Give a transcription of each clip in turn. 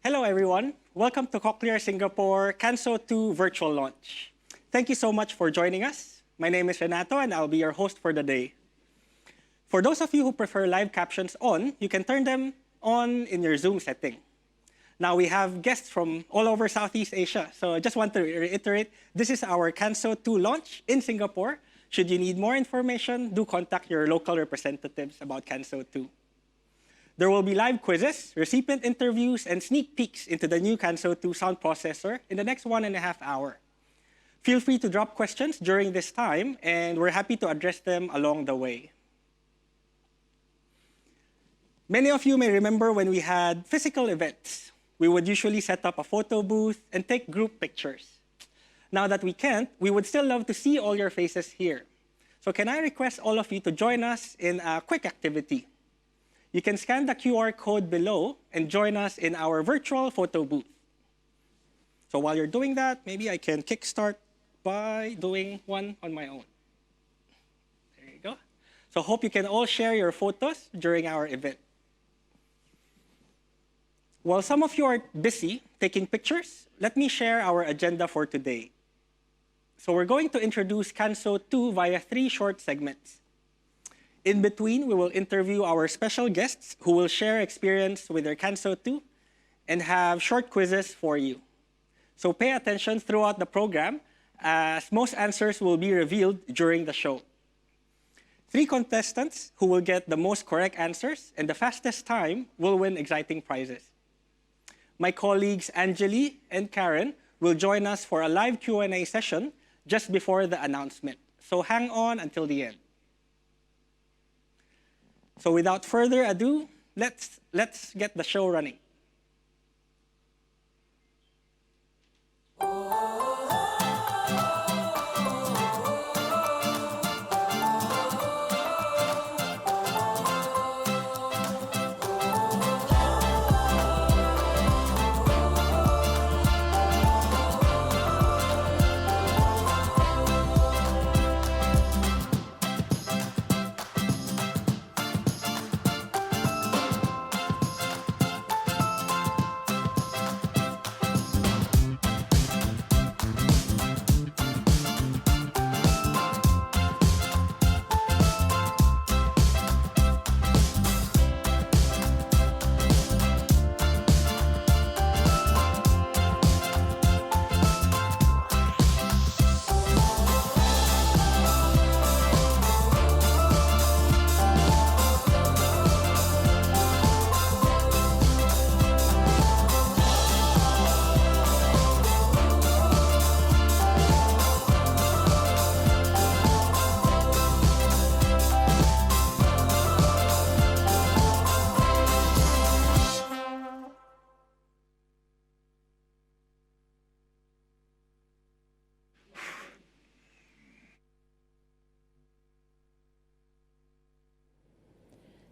Hello everyone. Welcome to Cochlear Singapore Kanso 2 virtual launch. Thank you so much for joining us. My name is Renato and I'll be your host for the day. For those of you who prefer live captions on, you can turn them on in your Zoom setting. Now we have guests from all over Southeast Asia, so I just want to reiterate, this is our Kanso 2 launch in Singapore. Should you need more information, do contact your local representatives about Kanso 2. There will be live quizzes, recipient interviews, and sneak peeks into the new Kanso 2 sound processor in the next 1.5 hours. Feel free to drop questions during this time, and we're happy to address them along the way. Many of you may remember when we had physical events. We would usually set up a photo booth and take group pictures. Now that we can't, we would still love to see all your faces here. So can I request all of you to join us in a quick activity? You can scan the QR code below and join us in our virtual photo booth. So while you're doing that, maybe I can kickstart by doing one on my own. There you go. So hope you can all share your photos during our event. While some of you are busy taking pictures, let me share our agenda for today. So we're going to introduce Kanso 2 via 3 short segments. In between, we will interview our special guests who will share experience with their Kanso 2 and have short quizzes for you. So pay attention throughout the program, as most answers will be revealed during the show. 3 contestants who will get the most correct answers and the fastest time will win exciting prizes. My colleagues Anjali and Karen will join us for a live Q&A session just before the announcement. So hang on until the end. So without further ado, let's get the show running.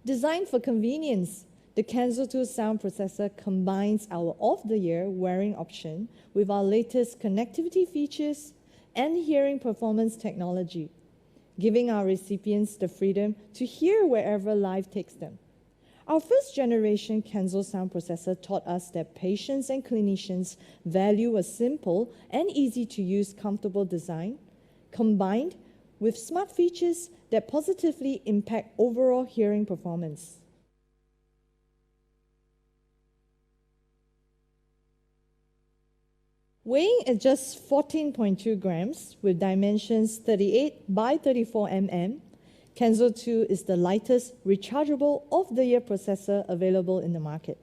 Designed for convenience, the Kanso 2 sound processor combines our of-the-year wearing option with our latest connectivity features and hearing performance technology, giving our recipients the freedom to hear wherever life takes them. Our first-generation Kanso sound processor taught us that patients and clinicians value a simple and easy-to-use comfortable design, combined with smart features that positively impact overall hearing performance. Weighing at just 14.2 grams with dimensions 38 by 34 mm, Kanso 2 is the lightest rechargeable of-the-year processor available in the market.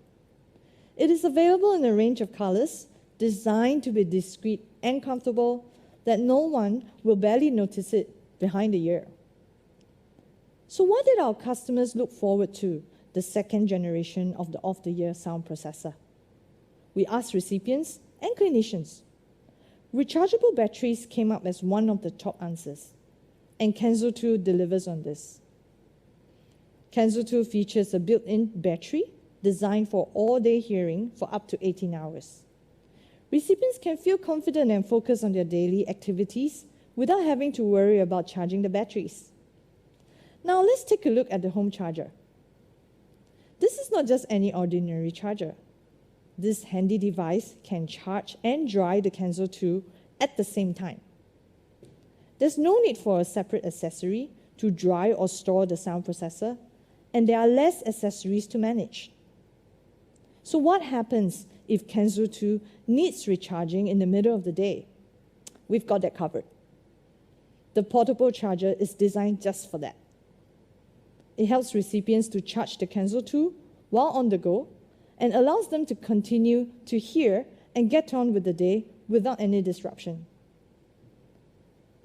It is available in a range of colors, designed to be discreet and comfortable, that no one will barely notice it behind the ear. So what did our customers look forward to, the second generation of the of-the-year sound processor? We asked recipients and clinicians. Rechargeable batteries came up as one of the top answers, and Kanso 2 delivers on this. Kanso 2 features a built-in battery designed for all-day hearing for up to 18 hours. Recipients can feel confident and focus on their daily activities without having to worry about charging the batteries. Now let's take a look at the home charger. This is not just any ordinary charger. this handy device can charge and dry the Kanso 2 at the same time. There's no need for a separate accessory to dry or store the sound processor, and there are less accessories to manage. So what happens if Kanso 2 needs recharging in the middle of the day? We've got that covered. The portable charger is designed just for that. It helps recipients to charge the Kanso 2 while on the go and allows them to continue to hear and get on with the day without any disruption.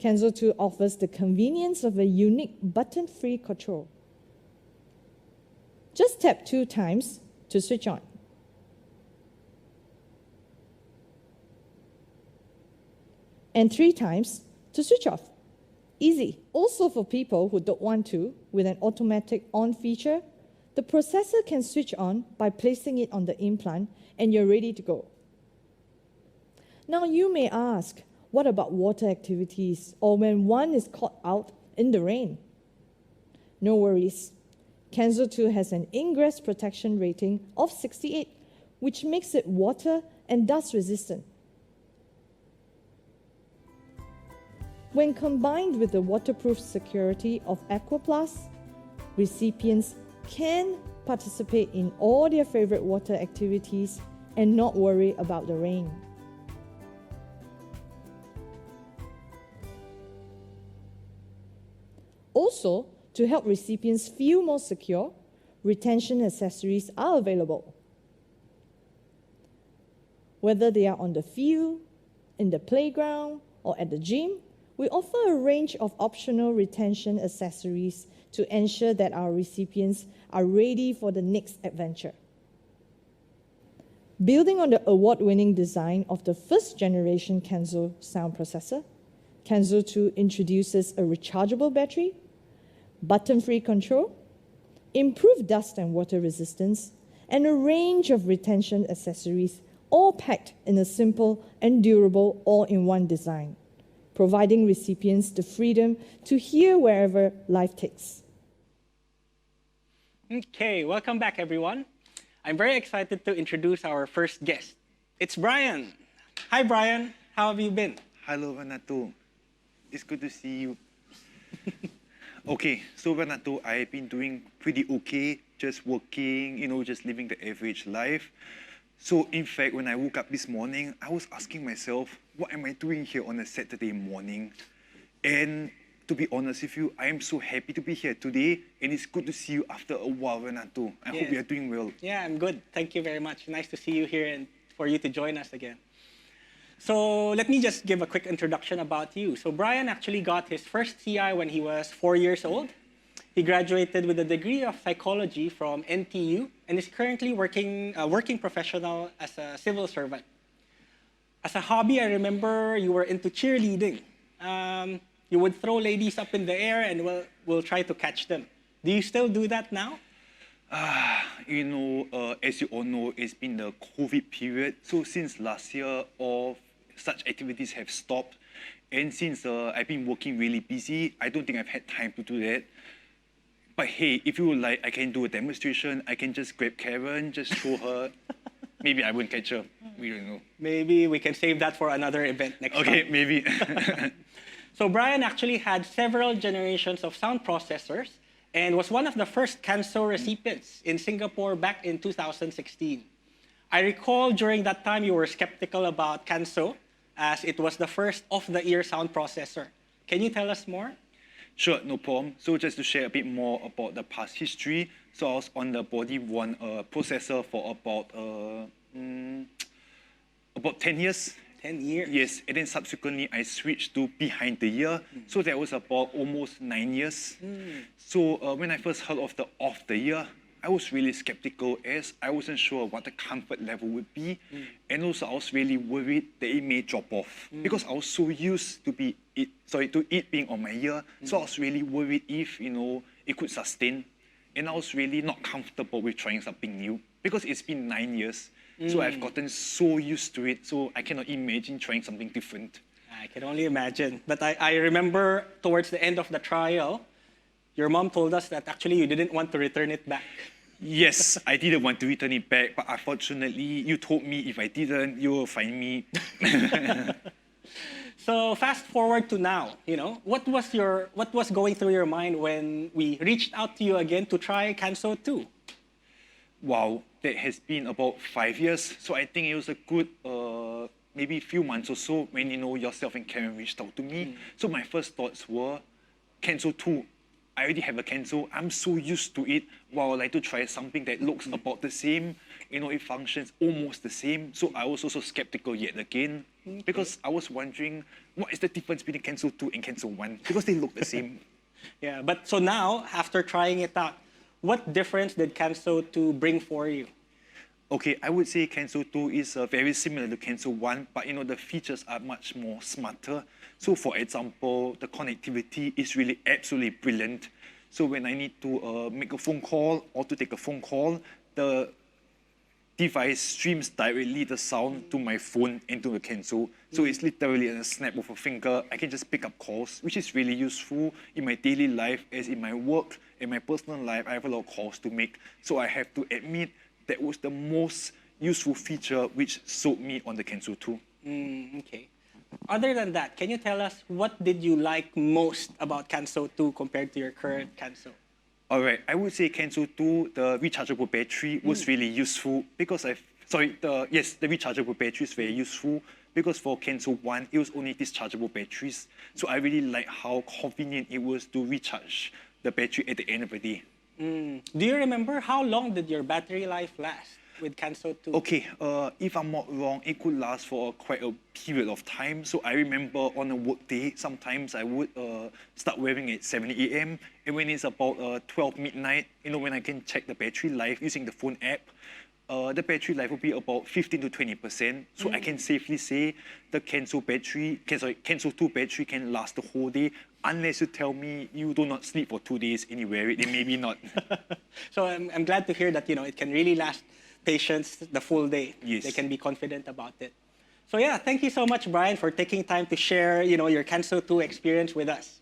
Kanso 2 offers the convenience of a unique button-free control. Just tap 2 times to switch on. And 3 times to switch off. Easy. Also for people who don't want to, with an automatic on feature, the processor can switch on by placing it on the implant and you're ready to go. Now you may ask, what about water activities or when one is caught out in the rain? No worries. Kanso 2 has an ingress protection rating of 68, which makes it water and dust resistant. When combined with the waterproof security of Aqua Plus, recipients can participate in all their favorite water activities and not worry about the rain. Also, to help recipients feel more secure, retention accessories are available. Whether they are on the field, in the playground, or at the gym, we offer a range of optional retention accessories to ensure that our recipients are ready for the next adventure. Building on the award-winning design of the first-generation Kanso sound processor, Kanso 2 introduces a rechargeable battery, button-free control, improved dust and water resistance, and a range of retention accessories, all packed in a simple and durable all-in-one design, providing recipients the freedom to hear wherever life takes. Okay, welcome back, everyone. I'm very excited to introduce our first guest. It's Brian. Hi, Brian. How have you been? Hello, Renato. It's good to see you. Okay, so Renato, I've been doing pretty okay, just working, just living the average life. So in fact, when I woke up this morning, I was asking myself, what am I doing here on a Saturday morning? And to be honest with you, I am so happy to be here today, and it's good to see you after a while, Renato. I hope you are doing well. Yeah, I'm good. Thank you very much. Nice to see you here and for you to join us again. So let me just give a quick introduction about you. So Brian actually got his first CI when he was 4 years old. He graduated with a degree of psychology from NTU and is currently working professional as a civil servant. As a hobby, I remember you were into cheerleading. You would throw ladies up in the air and we'll try to catch them. Do you still do that now? As you all know, it's been the COVID period. So since last year, all such activities have stopped. And since I've been working really busy, I don't think I've had time to do that. But hey, if you would like, I can do a demonstration. I can just grab Karen, just throw her. Maybe I won't catch her. We don't know. Maybe we can save that for another event next time. Okay, maybe. So Brian actually had several generations of sound processors and was one of the first Kanso recipients in Singapore back in 2016. I recall during that time you were skeptical about Kanso as it was the first off-the-ear sound processor. Can you tell us more? Sure, no problem. So just to share a bit more about the past history. So I was on the body one processor for about 10 years. 10 years? Yes, and then subsequently I switched to behind the ear. So that was about almost 9 years. So when I first heard of the off the ear, I was really skeptical as I wasn't sure what the comfort level would be. And also I was really worried that it may drop off because I was so used to it being on my ear. So I was really worried if, it could sustain. And I was really not comfortable with trying something new because it's been 9 years. So I've gotten so used to it. So I cannot imagine trying something different. I can only imagine. But I remember towards the end of the trial, your mom told us that actually you didn't want to return it back. Yes, I didn't want to return it back, but unfortunately, you told me if I didn't, you will find me. So fast forward to now, what was going through your mind when we reached out to you again to try Kanso 2? Wow, that has been about 5 years. So I think it was a good, maybe few months or so when yourself and Karen reached out to me. So my first thoughts were, Kanso 2. I already have a Kanso. I'm so used to it. Wow, I'd like to try something that looks about the same. It functions almost the same. So I was also skeptical yet again because I was wondering what is the difference between Kanso 2 and Kanso 1 because they look the same. Yeah, but so now, after trying it out, what difference did Kanso 2 bring for you? Okay, I would say Kanso 2 is very similar to Kanso 1, but the features are much more smarter. So for example, the connectivity is really absolutely brilliant. So when I need to make a phone call or to take a phone call, the device streams directly the sound to my phone and to the Kanso. So it's literally a snap of a finger. I can just pick up calls, which is really useful in my daily life, as in my work, in my personal life, I have a lot of calls to make. So I have to admit that was the most useful feature which sold me on the Kanso 2. Okay. Other than that, can you tell us what did you like most about Kanso 2 compared to your current Kanso? All right, I would say Kanso 2, the rechargeable battery was really useful because the rechargeable battery is very useful because for Kanso 1, it was only dischargeable batteries. So I really like how convenient it was to recharge the battery at the end of the day. Do you remember how long did your battery life last with Kanso 2? Okay, if I'm not wrong, it could last for quite a period of time. So I remember on a work day, sometimes I would start wearing at 7 a.m. And when it's about 12 midnight, when I can check the battery life using the phone app, the battery life will be about 15 to 20%. So I can safely say the Kanso 2 battery can last the whole day, unless you tell me you do not sleep for 2 days and you wear it, then maybe not. So I'm glad to hear that it can really last patients the full day. Yes. They can be confident about it. So yeah, thank you so much, Brian, for taking time to share your Kanso 2 experience with us.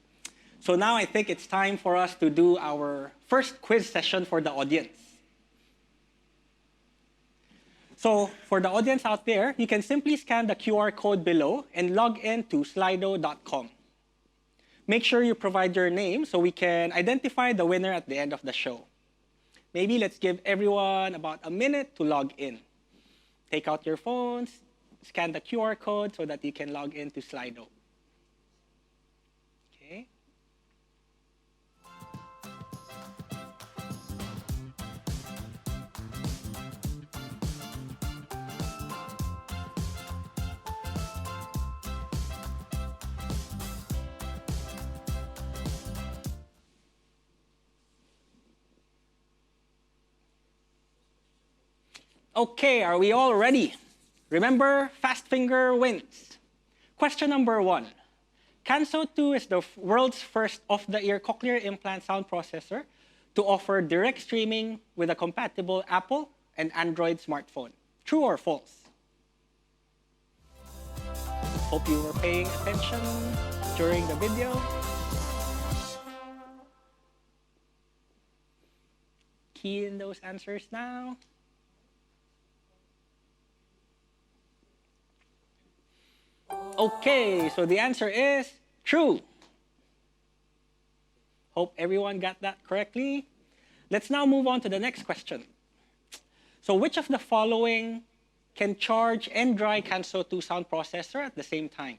So now I think it's time for us to do our first quiz session for the audience. So for the audience out there, you can simply scan the QR code below and log in to slido.com. Make sure you provide your name so we can identify the winner at the end of the show. Maybe let's give everyone about a minute to log in. Take out your phones, scan the QR code so that you can log into Slido. Okay. Okay, are we all ready? Remember, fast finger wins. Question number 1. Kanso 2 is the world's first off-the-ear cochlear implant sound processor to offer direct streaming with a compatible Apple and Android smartphone. True or false? Hope you were paying attention during the video. Key in those answers now. Okay, so the answer is true. Hope everyone got that correctly. Let's now move on to the next question. So which of the following can charge and dry Kanso 2 sound processor at the same time?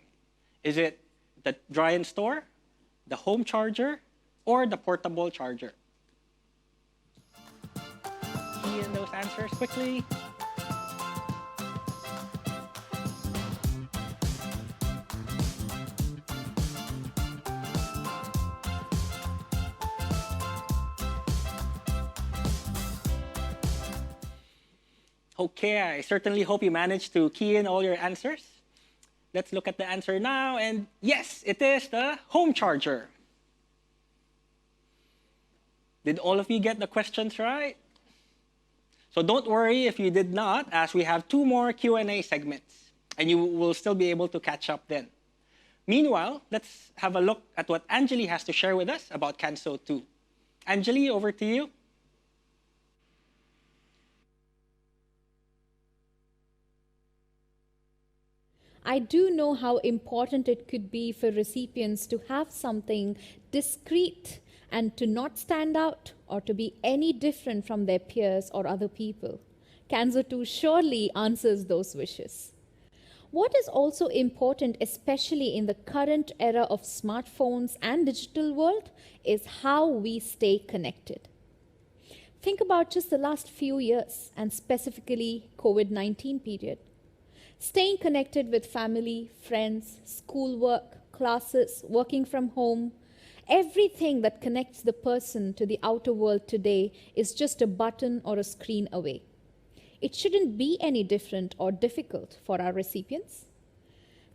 Is it the dry and store, the home charger, or the portable charger? Key in those answers quickly. Okay, I certainly hope you managed to key in all your answers. Let's look at the answer now, and yes, it is the home charger. Did all of you get the questions right? So don't worry if you did not, as we have 2 more Q&A segments, and you will still be able to catch up then. Meanwhile, let's have a look at what Anjali has to share with us about Kanso 2. Anjali, over to you. I do know how important it could be for recipients to have something discreet and to not stand out or to be any different from their peers or other people. Kanso 2 surely answers those wishes. What is also important, especially in the current era of smartphones and digital world, is how we stay connected. Think about just the last few years, and specifically COVID-19 period. Staying connected with family, friends, schoolwork, classes, working from home, everything that connects the person to the outer world today is just a button or a screen away. It shouldn't be any different or difficult for our recipients.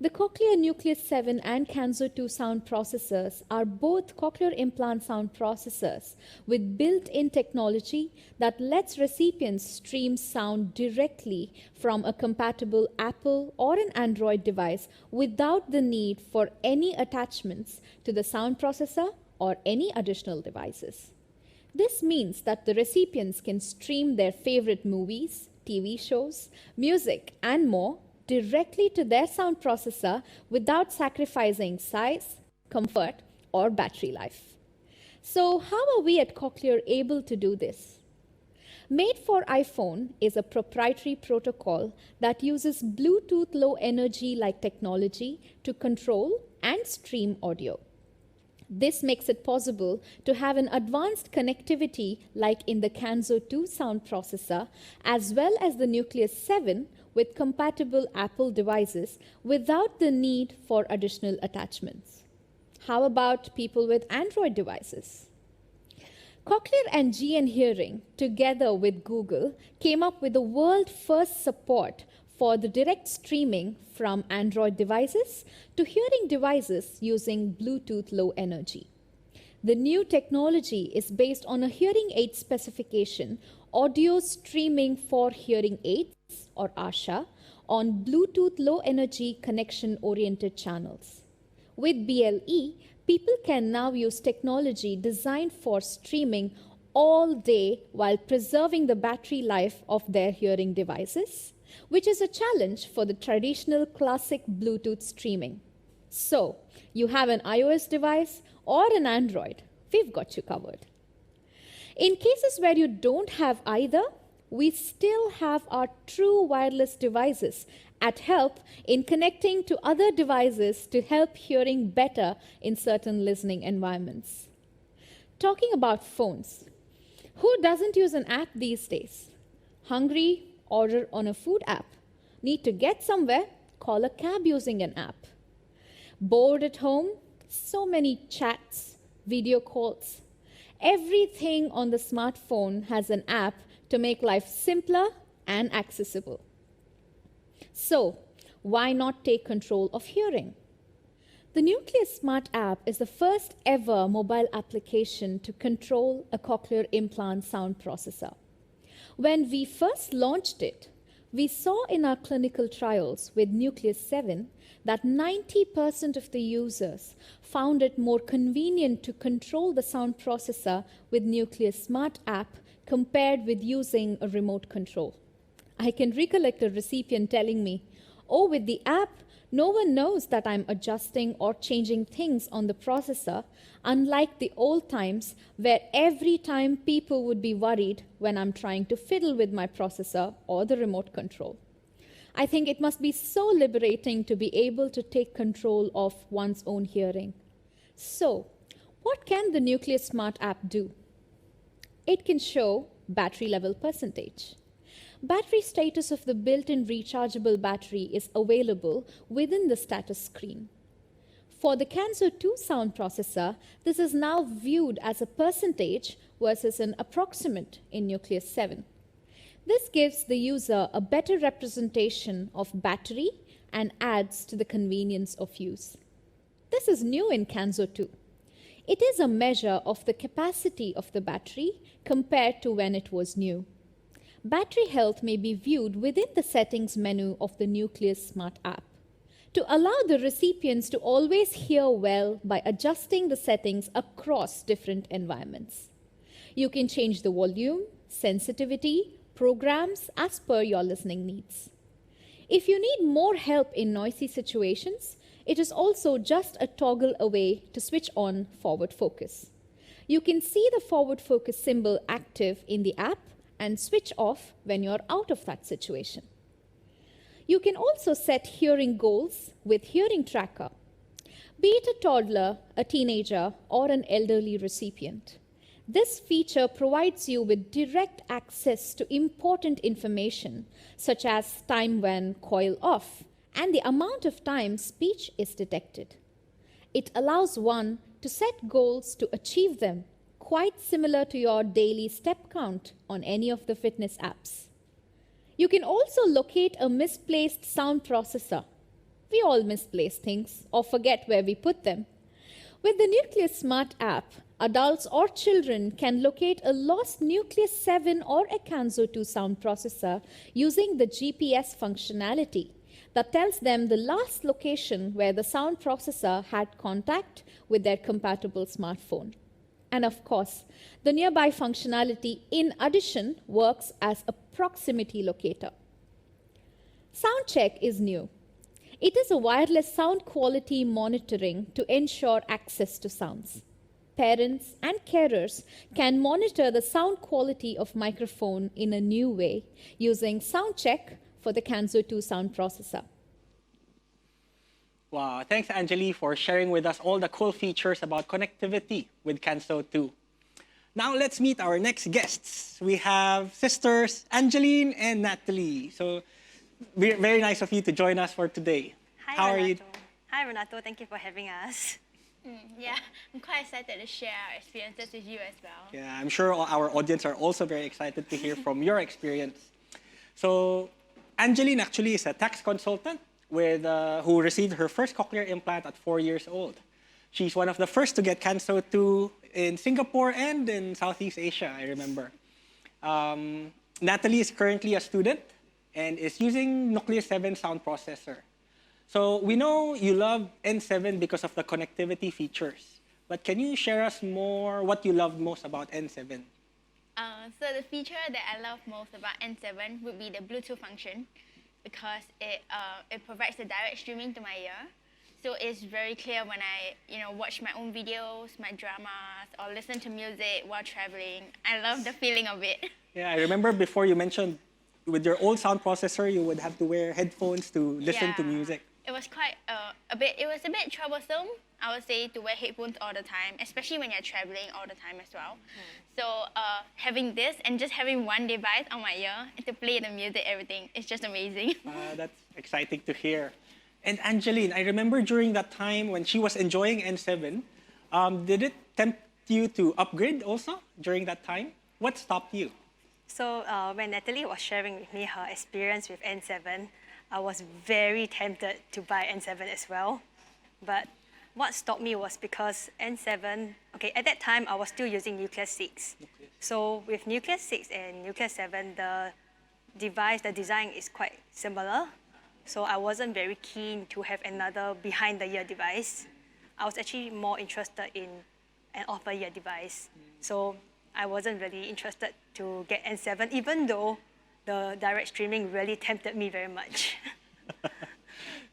The Cochlear Nucleus 7 and Kanso 2 sound processors are both cochlear implant sound processors with built-in technology that lets recipients stream sound directly from a compatible Apple or an Android device without the need for any attachments to the sound processor or any additional devices. This means that the recipients can stream their favorite movies, TV shows, music, and more directly to their sound processor without sacrificing size, comfort, or battery life. So how are we at Cochlear able to do this? Made for iPhone is a proprietary protocol that uses Bluetooth Low Energy like technology to control and stream audio. This makes it possible to have an advanced connectivity like in the Kanso 2 sound processor as well as the Nucleus 7 with compatible Apple devices without the need for additional attachments. How about people with Android devices? Cochlear and GN Hearing, together with Google, came up with the world-first support for the direct streaming from Android devices to hearing devices using Bluetooth Low Energy. The new technology is based on a hearing aid specification, audio streaming for hearing aids, or ASHA, on Bluetooth Low Energy connection-oriented channels. With BLE, people can now use technology designed for streaming all day while preserving the battery life of their hearing devices, which is a challenge for the traditional classic Bluetooth streaming. So, you have an iOS device or an Android, we've got you covered. In cases where you don't have either, we still have our true wireless devices at help in connecting to other devices to help hearing better in certain listening environments. Talking about phones, who doesn't use an app these days? Hungry? Order on a food app. Need to get somewhere? Call a cab using an app. Bored at home? So many chats, video calls. Everything on the smartphone has an app to make life simpler and accessible. So, why not take control of hearing? The Nucleus Smart app is the first ever mobile application to control a cochlear implant sound processor. When we first launched it, we saw in our clinical trials with Nucleus 7 that 90% of the users found it more convenient to control the sound processor with Nucleus Smart app compared with using a remote control. I can recollect a recipient telling me, "Oh, with the app, no one knows that I'm adjusting or changing things on the processor, unlike the old times where every time people would be worried when I'm trying to fiddle with my processor or the remote control." I think it must be so liberating to be able to take control of one's own hearing. So, what can the Nucleus Smart app do? It can show battery level percentage. Battery status of the built-in rechargeable battery is available within the status screen. For the Kanso 2 sound processor, this is now viewed as a percentage versus an approximate in Nucleus 7. This gives the user a better representation of battery and adds to the convenience of use. This is new in Kanso 2. It is a measure of the capacity of the battery compared to when it was new. Battery health may be viewed within the settings menu of the Nucleus Smart app. To allow the recipients to always hear well by adjusting the settings across different environments. You can change the volume, sensitivity, programs as per your listening needs. If you need more help in noisy situations, it is also just a toggle away to switch on forward focus. You can see the forward focus symbol active in the app and switch off when you're out of that situation. You can also set hearing goals with Hearing Tracker. Be it a toddler, a teenager, or an elderly recipient. This feature provides you with direct access to important information, such as time when coil off and the amount of time speech is detected. It allows one to set goals to achieve them, quite similar to your daily step count on any of the fitness apps. You can also locate a misplaced sound processor. We all misplace things or forget where we put them. With the Nucleus Smart app, adults or children can locate a lost Nucleus 7 or a Kanso 2 sound processor using the GPS functionality that tells them the last location where the sound processor had contact with their compatible smartphone. And of course, the nearby functionality in addition works as a proximity locator. SoundCheck is new. It is a wireless sound quality monitoring to ensure access to sounds. Parents and carers can monitor the sound quality of microphone in a new way using SoundCheck for the Kanso 2 sound processor. Wow, thanks Anjali for sharing with us all the cool features about connectivity with Kanso 2. Now let's meet our next guests. We have sisters Angeline and Natalie. So very nice of you to join us for today. Hi, How Renato. are you? Hi, Renato. Thank you for having us. Yeah, I'm quite excited to share our experiences with you as well. Yeah, I'm sure our audience are also very excited to hear from your experience. So Angeline actually is a tax consultant who received her first cochlear implant at 4 years old. She's one of the first to get Kanso 2 in Singapore and in Southeast Asia, I remember. Natalie is currently a student and is using Nucleus 7 sound processor. So we know you love N7 because of the connectivity features. But can you share us more what you loved most about N7? So the feature that I love most about N7 would be the Bluetooth function, because it provides the direct streaming to my ear. So it's very clear when I watch my own videos, my dramas, or listen to music while traveling. I love the feeling of it. Yeah, I remember before you mentioned with your old sound processor, you would have to wear headphones to listen to music. It was quite a bit troublesome, I would say, to wear headphones all the time, especially when you're traveling all the time as well. So having this and just having one device on my ear and to play the music, everything, it's just amazing. That's exciting to hear. And Angeline, I remember during that time when she was enjoying N7, did it tempt you to upgrade also during that time? What stopped you? So when Natalie was sharing with me her experience with N7, I was very tempted to buy N7 as well. But what stopped me was because N7, at that time I was still using Nucleus 6. So with Nucleus 6 and Nucleus 7, the design is quite similar. So I wasn't very keen to have another behind-the-ear device. I was actually more interested in an off-the-ear device. So I wasn't really interested to get N7, even though the direct streaming really tempted me very much.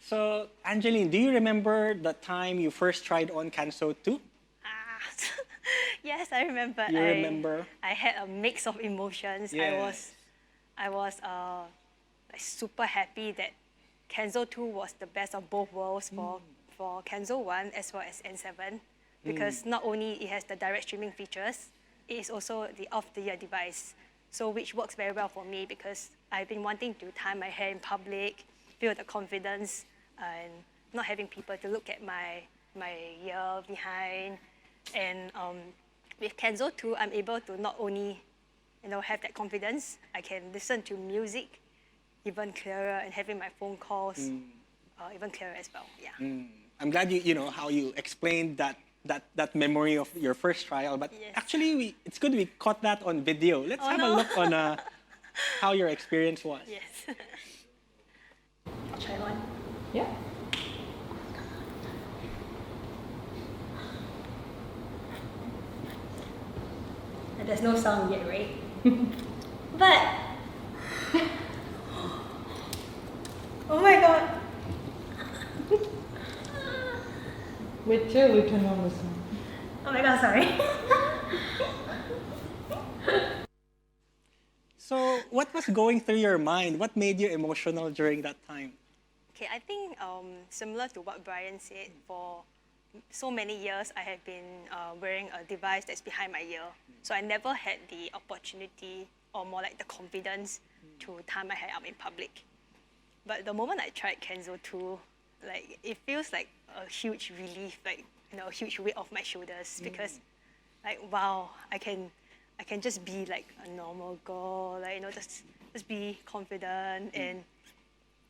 So, Angeline, do you remember the time you first tried on Kanso 2? Yes, I remember. You remember? I had a mix of emotions. Yes. I was super happy that Kanso 2 was the best of both worlds for Kanso 1 as well as N7, because not only it has the direct streaming features, it is also the off-the-ear device. So which works very well for me because I've been wanting to tie my hair in public, feel the confidence, and not having people to look at my ear behind. And with Kanso 2, I'm able to not only have that confidence, I can listen to music even clearer and having my phone calls even clearer as well. Yeah. I'm glad how you explained that memory of your first trial, but Yes. actually it's good we caught that on video. Let's have a look on how your experience was. Yes. Try one. Yeah. There's no sound yet, right? But Oh my god. Wait till we turn on the sound. Oh my god, sorry. So, what was going through your mind? What made you emotional during that time? Okay, I think similar to what Brian said, for so many years I have been wearing a device that's behind my ear. So I never had the opportunity or more like the confidence to tie my hair up in public. But the moment I tried Kanso 2, like it feels like a huge relief, like a huge weight off my shoulders because like wow, I can just be like a normal girl, like just be confident and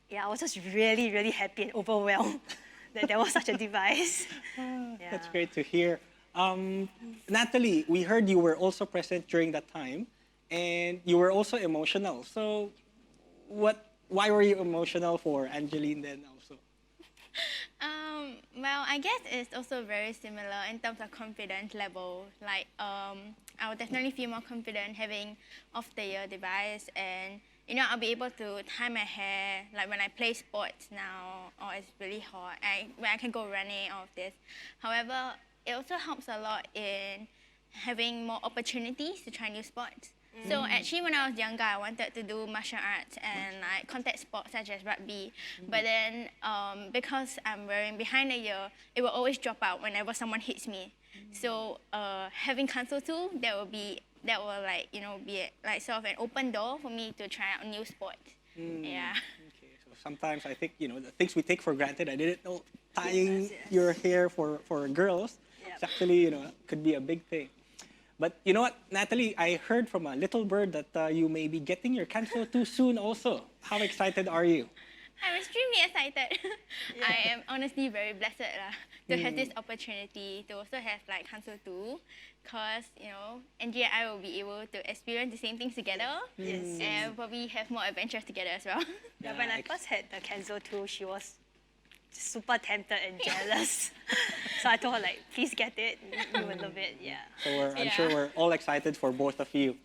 yeah, I was just really, really happy and overwhelmed that there was such a device. Yeah. That's great to hear. Natalie, we heard you were also present during that time, and you were also emotional. So, why were you emotional for Angeline then also? Well, I guess it's also very similar in terms of confidence level. Like, I would definitely feel more confident having off-the-ear device, and I'll be able to tie my hair. Like when I play sports now, or it's really hot, when I can go running, all of this. However, it also helps a lot in having more opportunities to try new sports. So actually, when I was younger, I wanted to do martial arts and like contact sports such as rugby. But then, because I'm wearing behind the ear, it will always drop out whenever someone hits me. So having Kanso 2, that will be like sort of an open door for me to try out new sports. Yeah. Okay, so sometimes I think the things we take for granted. I didn't know tying your hair for girls. It's actually could be a big thing. But you know what, Natalie, I heard from a little bird that you may be getting your Kanso 2 soon also. How excited are you? I'm extremely excited. I am honestly very blessed to have this opportunity to also have like Kanso 2, because Angie and I will be able to experience the same things together. Yes. And probably have more adventures together as well. Yeah, when I first had the Kanso 2, she was super tempted and jealous. So I told her like, please get it, you will love it. Yeah. So I'm sure we're all excited for both of you.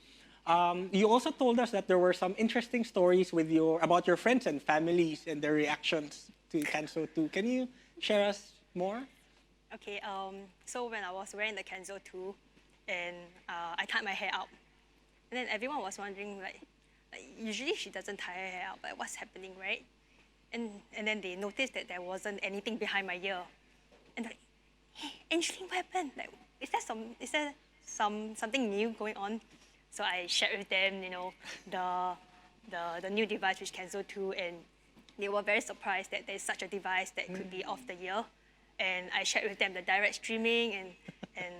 You also told us that there were some interesting stories about your friends and families and their reactions to Kanso 2. Can you share us more? Okay, so when I was wearing the Kanso 2 and I tied my hair up, and then everyone was wondering like usually she doesn't tie her hair up, but what's happening, right? And then they noticed that there wasn't anything behind my ear. And they're like, hey, Angeline, what happened? Like, is there something new going on? So I shared with them, the new device, which Kanso 2, and they were very surprised that there's such a device that could be off the ear. And I shared with them the direct streaming and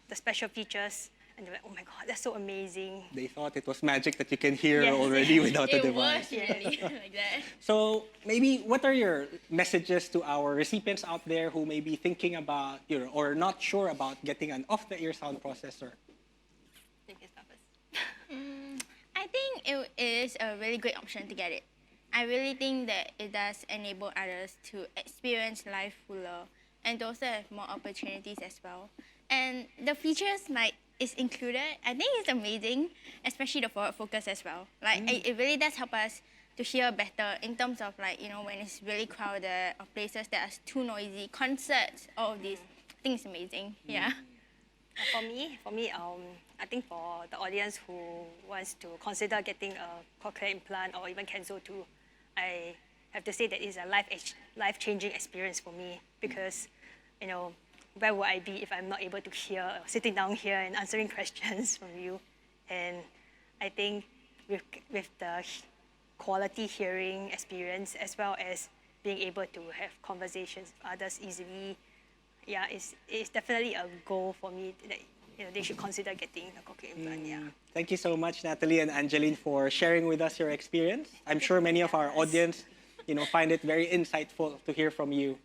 the special features. And they were like, oh my God, that's so amazing. They thought it was magic that you can hear Yes. already without a device. It was really like that. So maybe what are your messages to our recipients out there who may be thinking about or not sure about getting an off-the-ear sound processor? You can start first. I think it is a really great option to get it. I really think that it does enable others to experience life fuller and to also have more opportunities as well. And the features like is included, I think it's amazing, especially the forward focus as well. Like it really does help us to hear better in terms of like, when it's really crowded or places that are too noisy, concerts, all of these. I think it's amazing. Yeah. For me, I think for the audience who wants to consider getting a cochlear implant or even Kanso 2, I have to say that it's a life-changing experience for me because, where would I be if I'm not able to hear, sitting down here and answering questions from you? And I think with the quality hearing experience as well as being able to have conversations with others easily, yeah, it's definitely a goal for me that they should consider getting a cochlear implant. Yeah. Thank you so much, Natalie and Angeline, for sharing with us your experience. I'm sure many of our audience, find it very insightful to hear from you.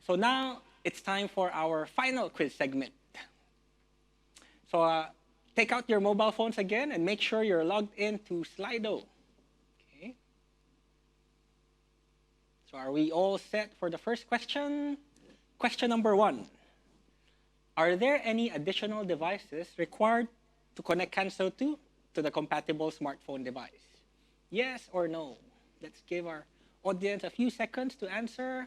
So now it's time for our final quiz segment. So take out your mobile phones again and make sure you're logged in to Slido. Okay. So are we all set for the first question? Question number 1. Are there any additional devices required to connect Kanso 2 to the compatible smartphone device? Yes or no? Let's give our audience a few seconds to answer.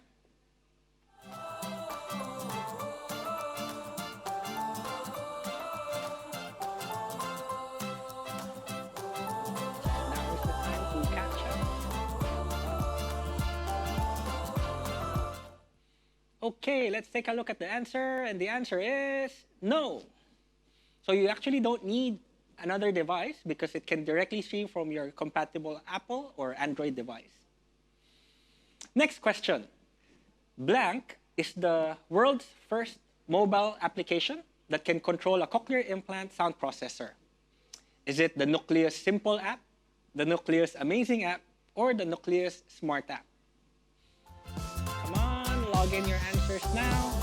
Now is the time to catch up. Okay, let's take a look at the answer. And the answer is no. So you actually don't need another device because it can directly stream from your compatible Apple or Android device. Next question. Blank is the world's first mobile application that can control a cochlear implant sound processor. Is it the Nucleus Simple app, the Nucleus Amazing app, or the Nucleus Smart app? Come on, log in your answers now.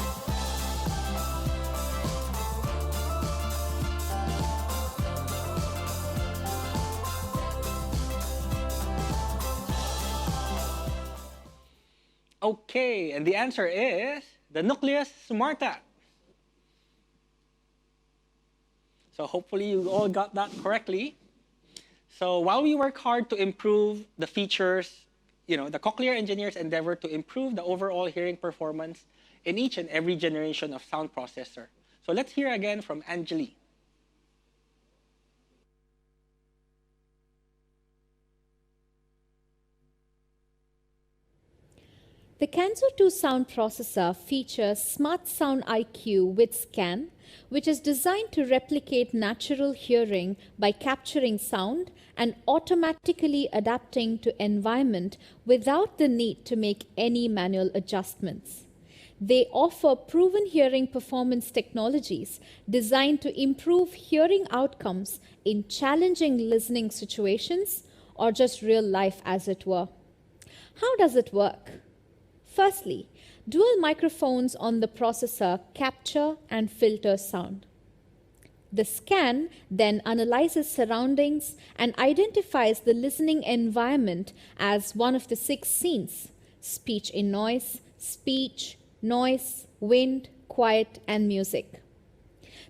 Okay, and the answer is the Nucleus Smart app. So hopefully you all got that correctly. So while we work hard to improve the features, the Cochlear engineers endeavor to improve the overall hearing performance in each and every generation of sound processor. So let's hear again from Anjali. The Kanso 2 sound processor features Smart Sound IQ with Scan, which is designed to replicate natural hearing by capturing sound and automatically adapting to environment without the need to make any manual adjustments. They offer proven hearing performance technologies designed to improve hearing outcomes in challenging listening situations or just real life, as it were. How does it work? Firstly, dual microphones on the processor capture and filter sound. The scan then analyzes surroundings and identifies the listening environment as one of the 6 scenes: speech in noise, speech, noise, wind, quiet, and music.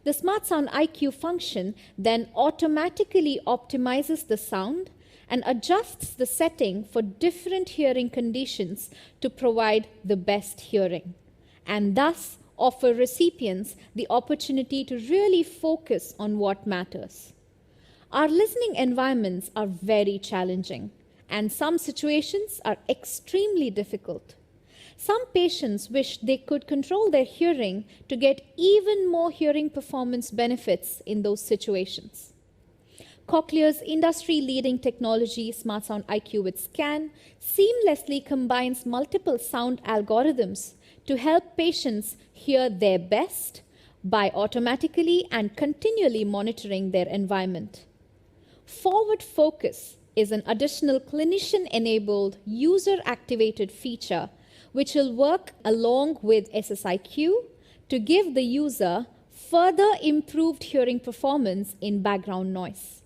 The Smart Sound IQ function then automatically optimizes the sound and adjusts the setting for different hearing conditions to provide the best hearing, and thus offer recipients the opportunity to really focus on what matters. Our listening environments are very challenging, and some situations are extremely difficult. Some patients wish they could control their hearing to get even more hearing performance benefits in those situations. Cochlear's industry-leading technology, Smart Sound IQ with Scan, seamlessly combines multiple sound algorithms to help patients hear their best by automatically and continually monitoring their environment. Forward Focus is an additional clinician-enabled, user-activated feature which will work along with SSIQ to give the user further improved hearing performance in background noise.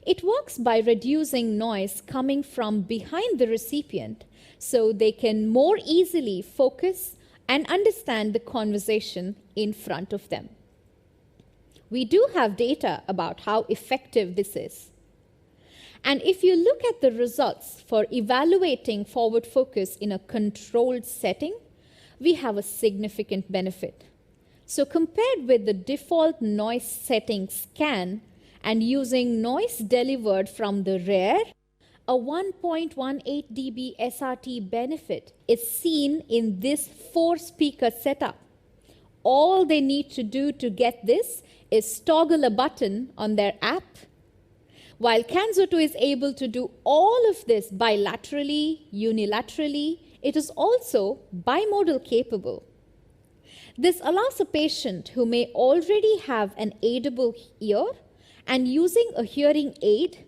It works by reducing noise coming from behind the recipient so they can more easily focus and understand the conversation in front of them. We do have data about how effective this is. And if you look at the results for evaluating forward focus in a controlled setting, we have a significant benefit. So compared with the default noise setting Scan, and using noise delivered from the rear, a 1.18 dB SRT benefit is seen in this 4-speaker setup. All they need to do to get this is toggle a button on their app. While Kanso 2 is able to do all of this bilaterally, unilaterally, it is also bimodal capable. This allows a patient who may already have an aidable ear and using a hearing aid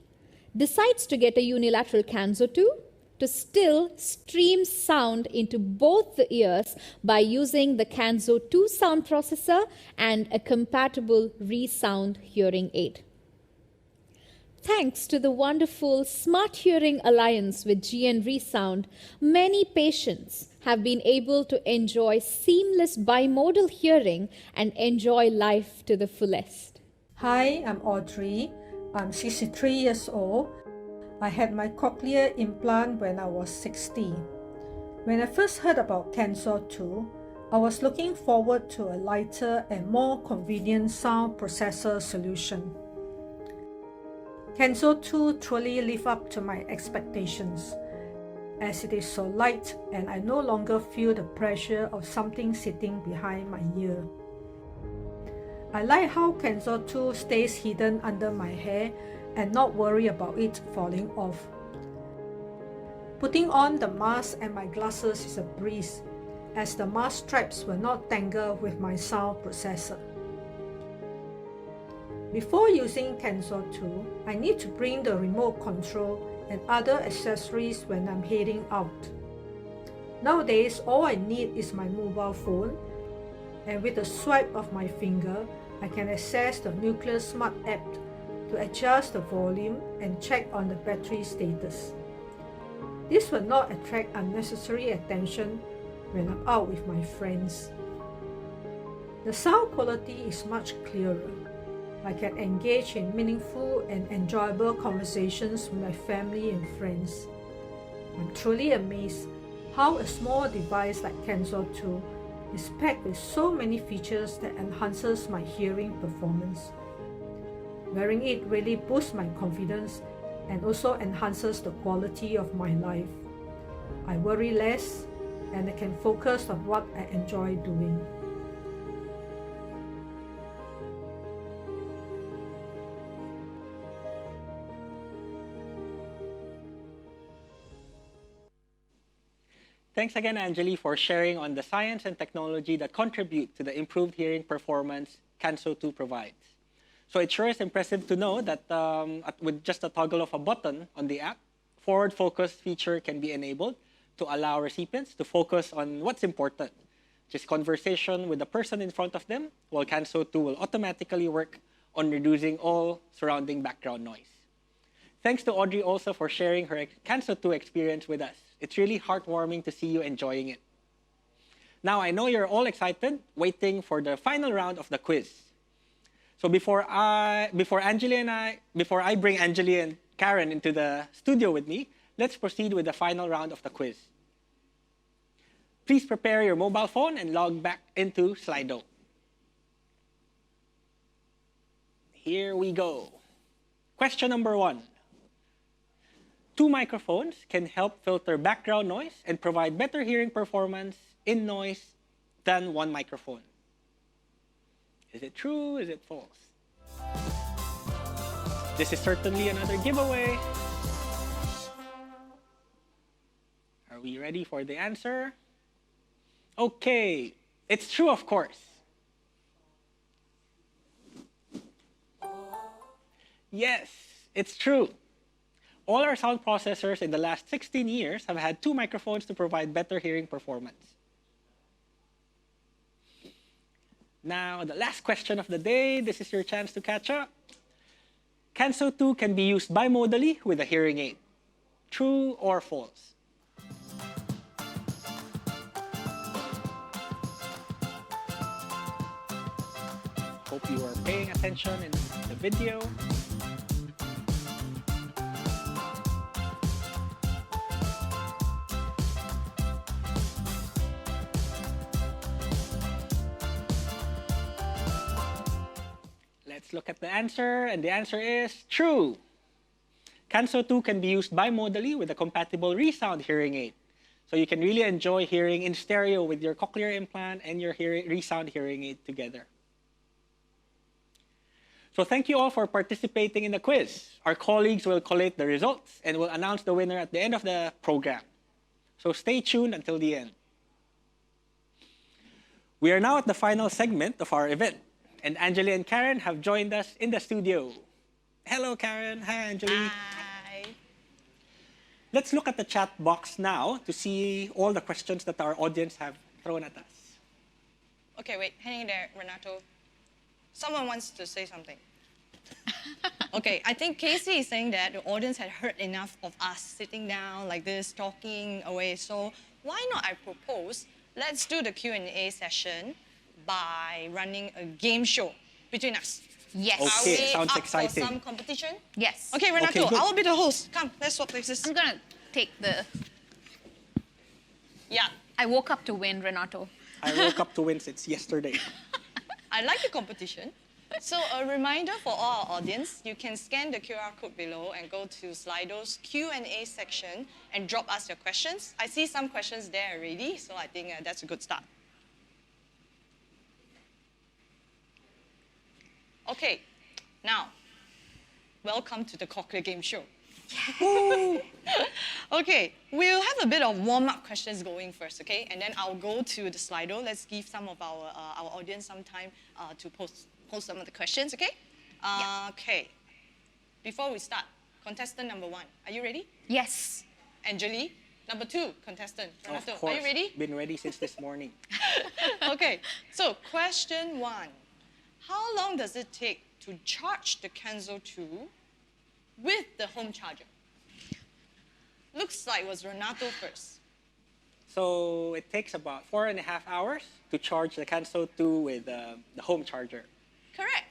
decides to get a unilateral Kanso 2 to still stream sound into both the ears by using the Kanso 2 sound processor and a compatible ReSound hearing aid. Thanks to the wonderful Smart Hearing Alliance with GN ReSound, many patients have been able to enjoy seamless bimodal hearing and enjoy life to the fullest. Hi, I'm Audrey. I'm 63 years old. I had my cochlear implant when I was 60. When I first heard about Kanso 2, I was looking forward to a lighter and more convenient sound processor solution. Kanso 2 truly lived up to my expectations, as it is so light and I no longer feel the pressure of something sitting behind my ear. I like how Kanso 2 stays hidden under my hair and not worry about it falling off. Putting on the mask and my glasses is a breeze, as the mask strapes will not tangle with my sound processor. Before using Kanso 2, I need to bring the remote control and other accessories when I'm heading out. Nowadays, all I need is my mobile phone, and with a swipe of my finger, I can access the Nuclear Smart app to adjust the volume and check on the battery status. This will not attract unnecessary attention when I'm out with my friends. The sound quality is much clearer. I can engage in meaningful and enjoyable conversations with my family and friends. I'm truly amazed how a small device like Kanso 2 is packed with so many features that enhances my hearing performance. Wearing it really boosts my confidence and also enhances the quality of my life. I worry less and I can focus on what I enjoy doing. Thanks again, Anjali, for sharing on the science and technology that contribute to the improved hearing performance Kanso 2 provides. So it sure is impressive to know that with just a toggle of a button on the app, forward focus feature can be enabled to allow recipients to focus on what's important, which is conversation with the person in front of them, while Kanso 2 will automatically work on reducing all surrounding background noise. Thanks to Audrey also for sharing her Kanso 2 experience with us. It's really heartwarming to see you enjoying it. Now, I know you're all excited, waiting for the final round of the quiz. So before I bring Anjali and Karen into the studio with me, let's proceed with the final round of the quiz. Please prepare your mobile phone and log back into Slido. Here we go. Question number 1. 2 microphones can help filter background noise and provide better hearing performance in noise than 1 microphone. Is it true? Is it false? This is certainly another giveaway. Are we ready for the answer? Okay, it's true, of course. Yes, it's true. All our sound processors in the last 16 years have had 2 microphones to provide better hearing performance. Now, the last question of the day. This is your chance to catch up. Kanso 2 can be used bimodally with a hearing aid. True or false? Hope you are paying attention in the video. Let's look at the answer, and the answer is true. Kanso 2 can be used bimodally with a compatible ReSound hearing aid. So you can really enjoy hearing in stereo with your cochlear implant and your ReSound hearing aid together. So thank you all for participating in the quiz. Our colleagues will collate the results and will announce the winner at the end of the program. So stay tuned until the end. We are now at the final segment of our event, and Anjali and Karen have joined us in the studio. Hello, Karen. Hi, Anjali. Hi. Let's look at the chat box now to see all the questions that our audience have thrown at us. Okay, wait, hang there, Renato. Someone wants to say something. Okay, I think Casey is saying that the audience had heard enough of us sitting down like this, talking away. So why not, I propose, let's do the Q&A session by running a game show between us. Yes. Are Okay, we sounds up exciting. for some competition? Yes. Okay, Renato, Okay, good. I will be the host. Come, let's swap places. I'm gonna take the. Yeah, I woke up to win, Renato. I woke up to win since yesterday. I like the competition. So a reminder for all our audience, you can scan the QR code below and go to Slido's Q&A section and drop us your questions. I see some questions there already, so I think that's a good start. Okay, now, welcome to the Cochlear Game Show. Okay, we'll have a bit of warm-up questions going first, okay? And then I'll go to the Slido. Let's give some of our audience some time to post some of the questions, okay? Okay, before we start, contestant number 1, are you ready? Yes. Anjali, number 2, contestant Renato, Of course. are you ready? Been ready since this morning. Okay, so question 1. How long does it take to charge the Kanso 2 with the home charger? Looks like it was Renato first. So it takes about 4.5 hours to charge the Kanso 2 with the home charger. Correct.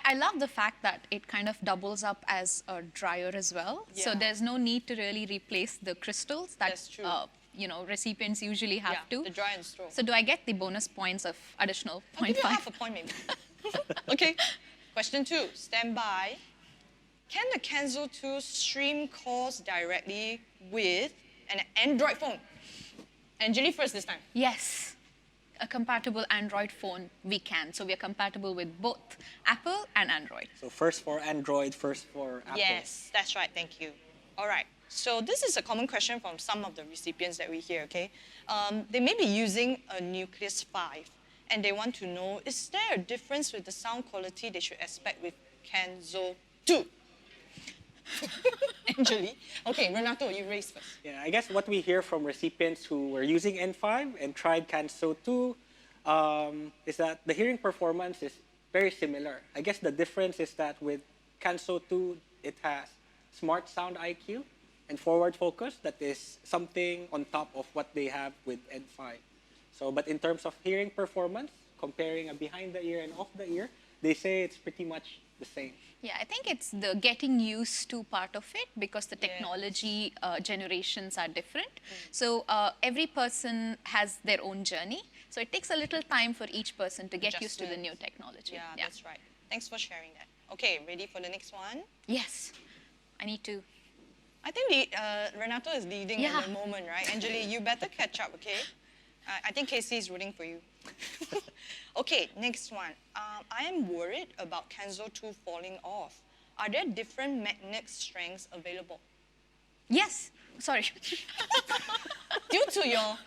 I love the fact that it kind of doubles up as a dryer as well. So Yeah. there's no need to really replace the crystals that That's true. Recipients usually have Yeah, to. the dry and straw. So do I get the bonus points of additional I'll give you 0.5? half a point maybe. Okay, question 2, stand by. Can the Kanso 2 stream calls directly with an Android phone? Anjali first this time. Yes. A compatible Android phone, we can. So we are compatible with both Apple and Android. So first for Android, first for Apple. Yes, that's right, thank you. All right, so this is a common question from some of the recipients that we hear, okay? They may be using a Nucleus 5 and they want to know, is there a difference with the sound quality they should expect with Kanso 2? Anjali. Okay, Renato, you raise first. Yeah, I guess what we hear from recipients who were using N5 and tried Kanso 2 is that the hearing performance is very similar. I guess the difference is that with Kanso 2, it has smart sound IQ and forward focus that is something on top of what they have with N5. So, but in terms of hearing performance, comparing a behind the ear and off the ear, they say it's pretty much the same. Yeah, I think it's the getting used to part of it because the technology generations are different. So every person has their own journey. So it takes a little time for each person to get used to the new technology. Yeah, that's right. Thanks for sharing that. Okay, ready for the next one? Yes, I need to. I think Renato is leading Yeah. at the moment, right? Anjali, you better catch up, okay? I think Casey is rooting for you. Okay, next one. I am worried about Kanso 2 falling off. Are there different magnet strengths available? Yes, sorry. Due to your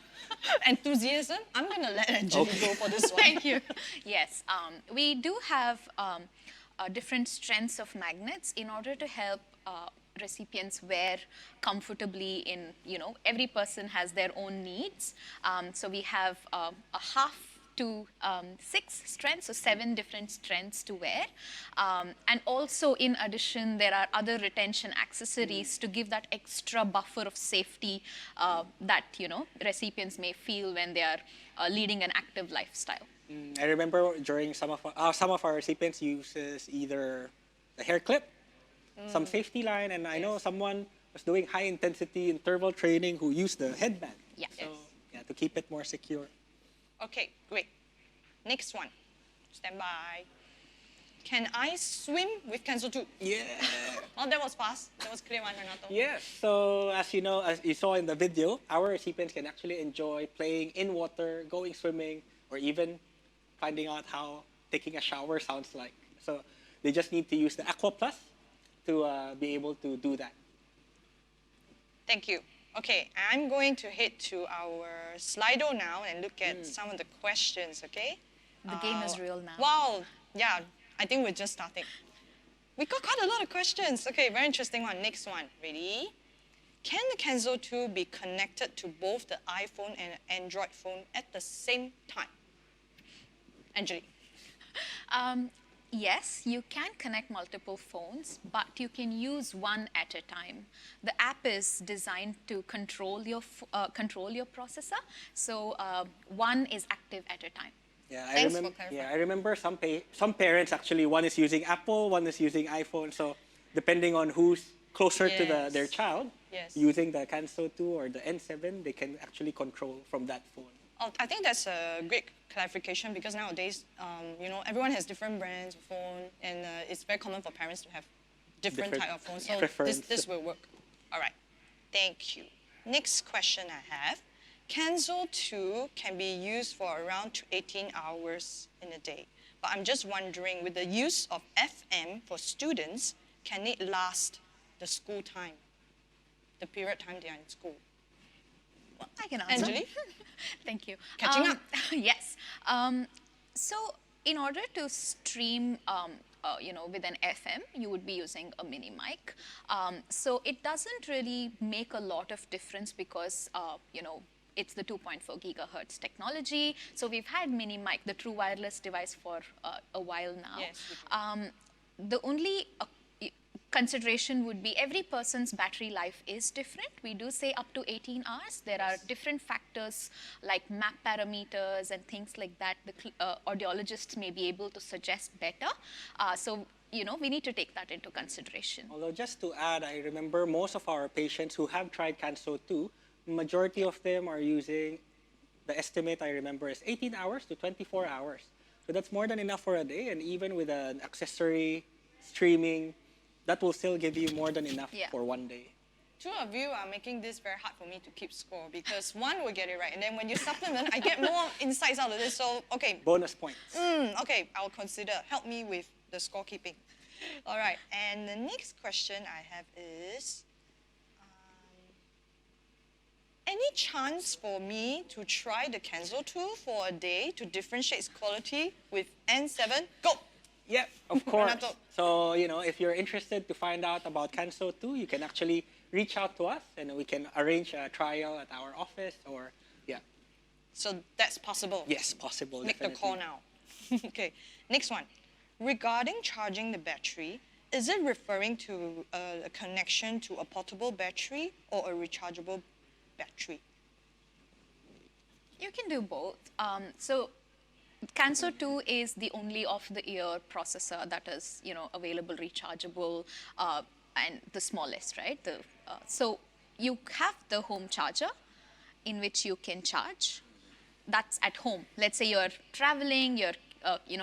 enthusiasm, I'm going to let Anjali go for this one. Thank you. Yes, we do have different strengths of magnets in order to help recipients wear comfortably in, every person has their own needs. So we have a half to 6 strengths, so 7 different strengths to wear. And also, in addition, there are other retention accessories to give that extra buffer of safety that, recipients may feel when they are leading an active lifestyle. I remember during some of our recipients uses either the hair clip, some safety line, and I know someone was doing high intensity interval training who used the headband. Yeah. So yeah, to keep it more secure. Okay, great. Next one. Stand by. Can I swim with Kanso 2? Yeah. Oh, that was fast. That was clear one, Renato. Yes. So as you know, as you saw in the video, our recipients can actually enjoy playing in water, going swimming, or even finding out how taking a shower sounds like. So they just need to use the Aqua Plus to be able to do that. Thank you. Okay, I'm going to head to our Slido now and look at some of the questions, okay? The game is real now. Wow, yeah, I think we're just starting. We got quite a lot of questions. Okay, very interesting one. Next one. Ready? Can the Kanso 2 be connected to both the iPhone and Android phone at the same time? Anjali. Yes, you can connect multiple phones, but you can use one at a time. The app is designed to control your processor, so one is active at a time. Yeah, Thanks for clarifying. I remember some parents actually, one is using Apple, one is using iPhone. So depending on who's closer to their Yes. child, Yes. using the Kanso 2 or the N7, they can actually control from that phone. Oh, I think that's a great clarification because nowadays, you know, everyone has different brands of phone, and it's very common for parents to have different Different type of phones. So preference. this will work. All right, thank you. Next question I have. Kanso 2 can be used for around 18 hours in a day. But I'm just wondering, with the use of FM for students, can it last the school time, the period time they are in school? I can answer. Anjali? Thank you. Catching up. Yes. So in order to stream, with an FM, you would be using a mini mic. So it doesn't really make a lot of difference because, it's the 2.4 gigahertz technology. So we've had mini mic, the true wireless device, for a while now. Yes, we do. The only consideration would be every person's battery life is different. We do say up to 18 hours. There are different factors like map parameters and things like that the audiologists may be able to suggest better. So, we need to take that into consideration. Although just to add, I remember most of our patients who have tried Kanso 2, majority of them are using, the estimate I remember is 18 hours to 24 hours. So that's more than enough for a day, and even with an accessory streaming, that will still give you more than enough for one day. Two of you are making this very hard for me to keep score because one will get it right, and then when you supplement, I get more insights out of this. So, okay. Bonus points. Okay, I'll consider. Help me with the scorekeeping. All right, and the next question I have is, any chance for me to try the Kanso 2 for a day to differentiate its quality with N7? Go! Yeah, of course. Renato. So, if you're interested to find out about Kanso 2, you can actually reach out to us and we can arrange a trial at our office or, So that's possible? Yes, possible. Make the call now. Okay, next one. Regarding charging the battery, is it referring to a connection to a portable battery or a rechargeable battery? You can do both. So Kanso 2 is the only off-the-ear processor that is, available, rechargeable, and the smallest, right? So you have the home charger in which you can charge. That's at home. Let's say you're traveling, you're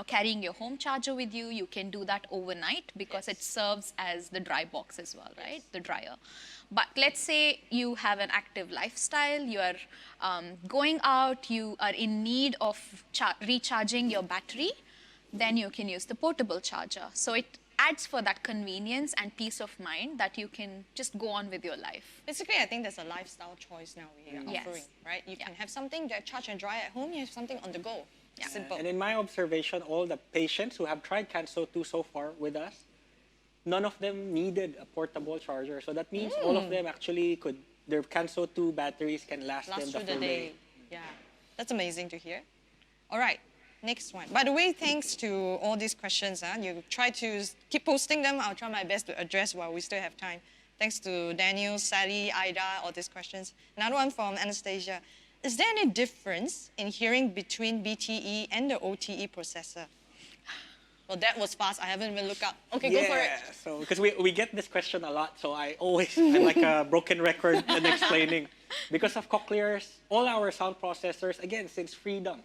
carrying your home charger with you. You can do that overnight because it serves as the dry box as well, right? The dryer. But let's say you have an active lifestyle, you are going out, you are in need of recharging your battery, then you can use the portable charger. So it adds for that convenience and peace of mind that you can just go on with your life. Basically, I think there's a lifestyle choice now we are offering, right? You can have something that charge and dry at home, you have something on the go. Simple. And in my observation, all the patients who have tried Kanso 2 so far with us, none of them needed a portable charger. So that means all of them actually their Kanso 2 batteries can last them the through the full day. Yeah, that's amazing to hear. All right, next one. By the way, thanks to all these questions. You try to keep posting them. I'll try my best to address while we still have time. Thanks to Daniel, Sally, Ida, all these questions. Another one from Anastasia. Is there any difference in hearing between BTE and the OTE processor? Well, that was fast. I haven't even looked up. Okay, go for it. Yeah, so because we get this question a lot, so I'm like a broken record in explaining. Because of Cochlear's, all our sound processors, again, since freedom,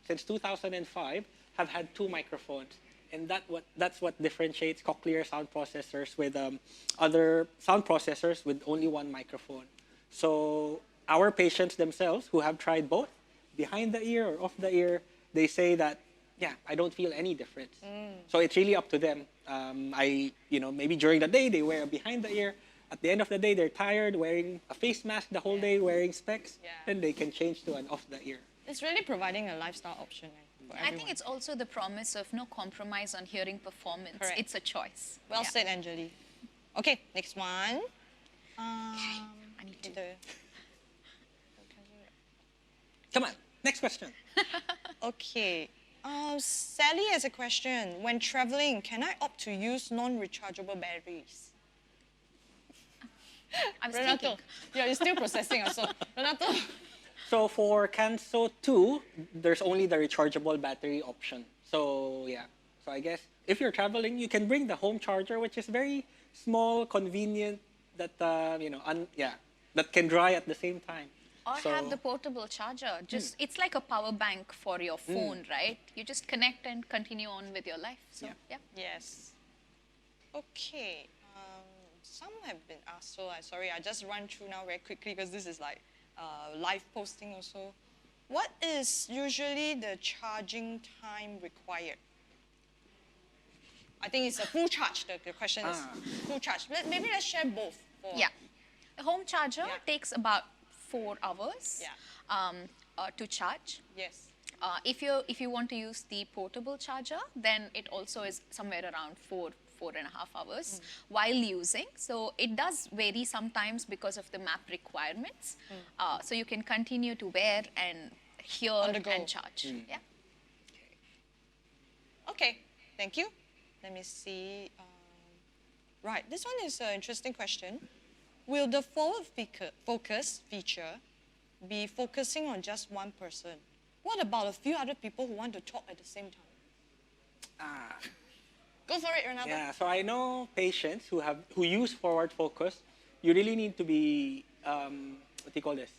since 2005, have had 2 microphones. And that's what differentiates Cochlear sound processors with other sound processors with only 1 microphone. So our patients themselves who have tried both, behind the ear or off the ear, they say that, I don't feel any difference. So it's really up to them. Maybe during the day they wear a behind the ear. At the end of the day, they're tired, wearing a face mask the whole day, wearing specs. Then they can change to an off the ear. It's really providing a lifestyle option for everyone. I think it's also the promise of no compromise on hearing performance. Correct. It's a choice. Well said, Anjali. Okay, next one. I need to. Come on, next question. Okay. Sally has a question. When traveling, can I opt to use non-rechargeable batteries? I was Renato. thinking. Yeah, you're still processing also. Renato. So for Kanso 2, there's only the rechargeable battery option. So yeah, so I guess if you're traveling, you can bring the home charger, which is very small, convenient, that that can dry at the same time. Or So- have the portable charger. Just it's like a power bank for your phone, right? You just connect and continue on with your life. So yeah. Yes. Okay. Some have been asked, so I just run through now very quickly because this is like live posting also. What is usually the charging time required? I think it's a full charge. The question is full charge. Maybe let's share both. Yeah. The home charger Yeah. takes about 4 hours Yeah. to charge. Yes. If you want to use the portable charger, then it also is somewhere around 4.5 hours while using. So it does vary sometimes because of the map requirements. So you can continue to wear and hear On the go. and charge. Yeah. Okay. Thank you. Let me see. Right. This one is an interesting question. Will the forward focus feature be focusing on just one person? What about a few other people who want to talk at the same time? Go for it, Renato. Yeah, so I know patients who use forward focus. You really need to be what do you call this?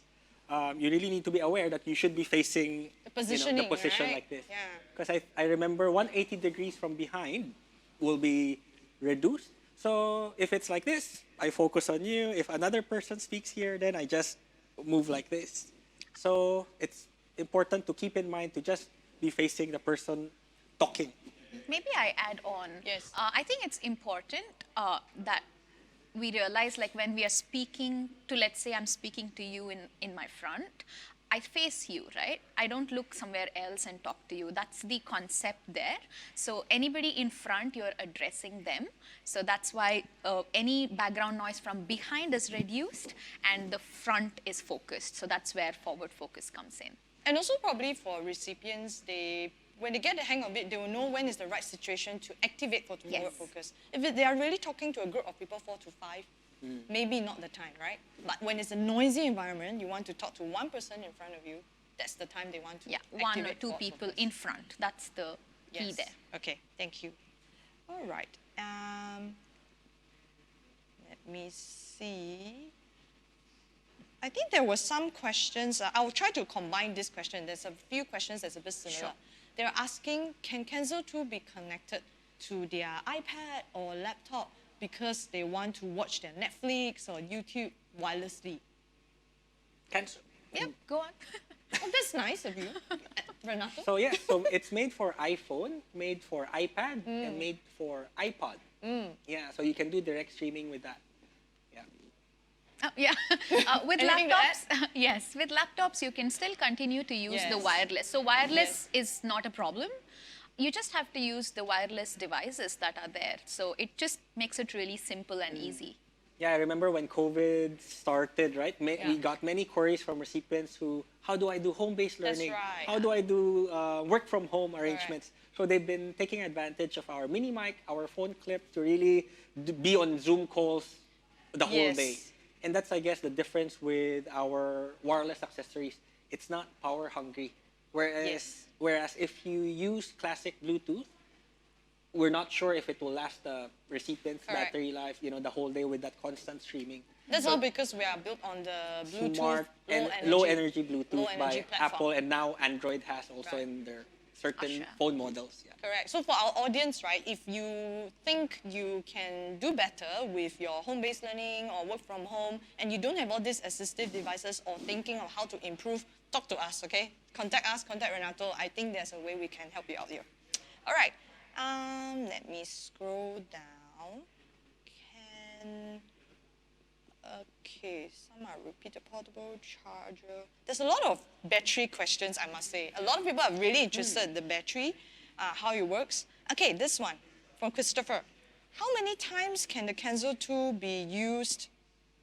You really need to be aware that you should be facing The positioning, the position right? like this. Yeah. Because I remember 180 degrees from behind will be reduced. So if it's like this, I focus on you. If another person speaks here, then I just move like this. So it's important to keep in mind to just be facing the person talking. Maybe I add on. Yes. I think it's important that we realize, like when we are speaking to, let's say I'm speaking to you in my front, I face you, right? I don't look somewhere else and talk to you. That's the concept there. So anybody in front, you're addressing them. So that's why any background noise from behind is reduced and the front is focused. So that's where forward focus comes in. And also probably for recipients, when they get the hang of it, they will know when is the right situation to activate for forward Yes. focus. If they are really talking to a group of people, 4 to 5, maybe not the time, right? But when it's a noisy environment, you want to talk to one person in front of you, that's the time they want to Yeah, activate one or two forward people focus. in front. That's the key Yes. there. Okay, thank you. All right. Let me see. I think there were some questions. I'll try to combine this question. There's a few questions that's a bit similar. Sure. They're asking, can Kanso 2 be connected to their iPad or laptop because they want to watch their Netflix or YouTube wirelessly? Kanso. Yeah, go on. Oh, that's nice of you, Renato. So yes, so it's made for iPhone, made for iPad, and made for iPod. Yeah, so you can do direct streaming with that. Yeah. Yeah, with Anything to laptops, yes, with laptops you can still continue to use the Yes. wireless. So wireless is not a problem. You just have to use the wireless devices that are there. So it just makes it really simple and easy. Yeah, I remember when COVID started, right? We Yeah. got many queries from recipients who, how do I do home-based That's learning? right. How do I do work-from-home arrangements? So they've been taking advantage of our mini mic, our phone clip to really be on Zoom calls the whole Yes. day. And that's, I guess, the difference with our wireless accessories. It's not power hungry. Whereas if you use classic Bluetooth, we're not sure if it will last the recipient's Correct. battery life, the whole day with that constant streaming. That's all because we are built on the Bluetooth Smart and low low energy energy Bluetooth low energy by platform. Apple, and now Android has also Right. in their certain Sure. phone models. Yeah. Correct. So for our audience, right, if you think you can do better with your home-based learning or work from home and you don't have all these assistive devices or thinking of how to improve, talk to us, okay? Contact us, contact Renato. I think there's a way we can help you out here. All right. Let me scroll down. Okay, some are repeated portable charger. There's a lot of battery questions, I must say. A lot of people are really interested in the battery, how it works. Okay, this one from Christopher. How many times can the Kanso 2 be used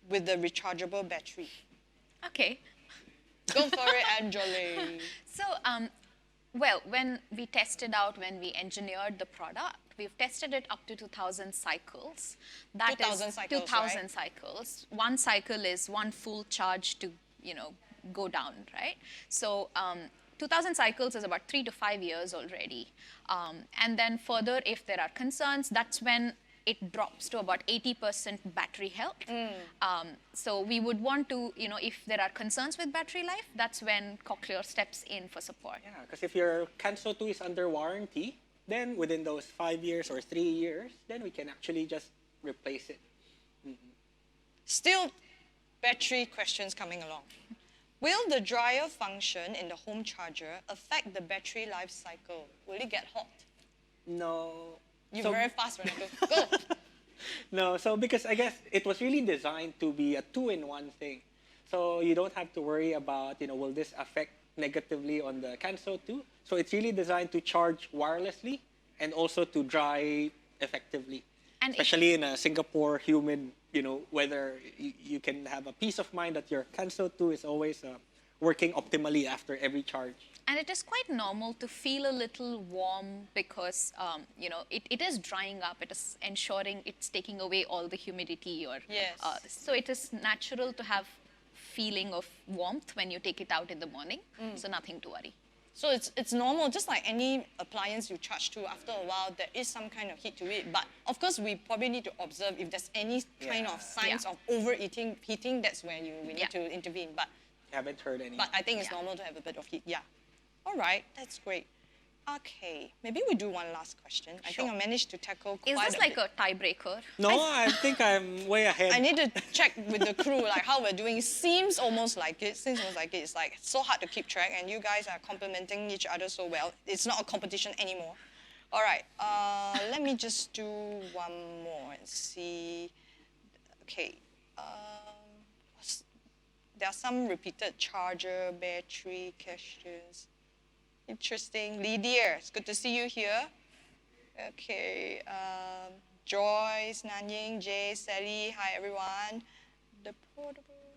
with the rechargeable battery? Okay. Go for it, Anjali. So, well, when we tested out, when we engineered the product, we've tested it up to 2,000 cycles. That 2,000 is cycles, 2,000 right? cycles. One cycle is one full charge to, go down, right? So 2000 cycles is about 3 to 5 years already. And then further, if there are concerns, that's when it drops to about 80% battery health. So we would want to, if there are concerns with battery life, that's when Cochlear steps in for support. Yeah, because if your Kanso 2 is under warranty, then within those 5 years or 3 years, then we can actually just replace it. Still, battery questions coming along. Will the dryer function in the home charger affect the battery life cycle? Will it get hot? No. You're So- very fast, Renato. Go. No, so because I guess it was really designed to be a two-in-one thing. So you don't have to worry about, will this affect negatively on the Kanso 2? So it's really designed to charge wirelessly and also to dry effectively. And if- especially in a Singapore humid, weather, you can have a peace of mind that your Kanso 2 is always working optimally after every charge. And it is quite normal to feel a little warm because, it is drying up. It is ensuring it's taking away all the humidity. Yes. So it is natural to have feeling of warmth when you take it out in the morning. So nothing to worry. So it's normal, just like any appliance you charge to, after a while, there is some kind of heat to it. But of course, we probably need to observe if there's any kind of signs Yeah. of heating, that's when we need to intervene. But Haven't heard any. I think it's Yeah. normal to have a bit of heat, yeah. All right, that's great. Okay, maybe we do one last question. I think I managed to tackle quite Is this a like bit. a tiebreaker? No, I think I'm way ahead. I need to check with the crew, like how we're doing. Seems almost like it. It's like so hard to keep track, and you guys are complimenting each other so well. It's not a competition anymore. All right, let me just do one more and see. Okay, there are some repeated charger, battery questions. Interesting. Lydia, it's good to see you here. Okay, Joyce, Nanying, Jay, Sally, hi everyone. The portable.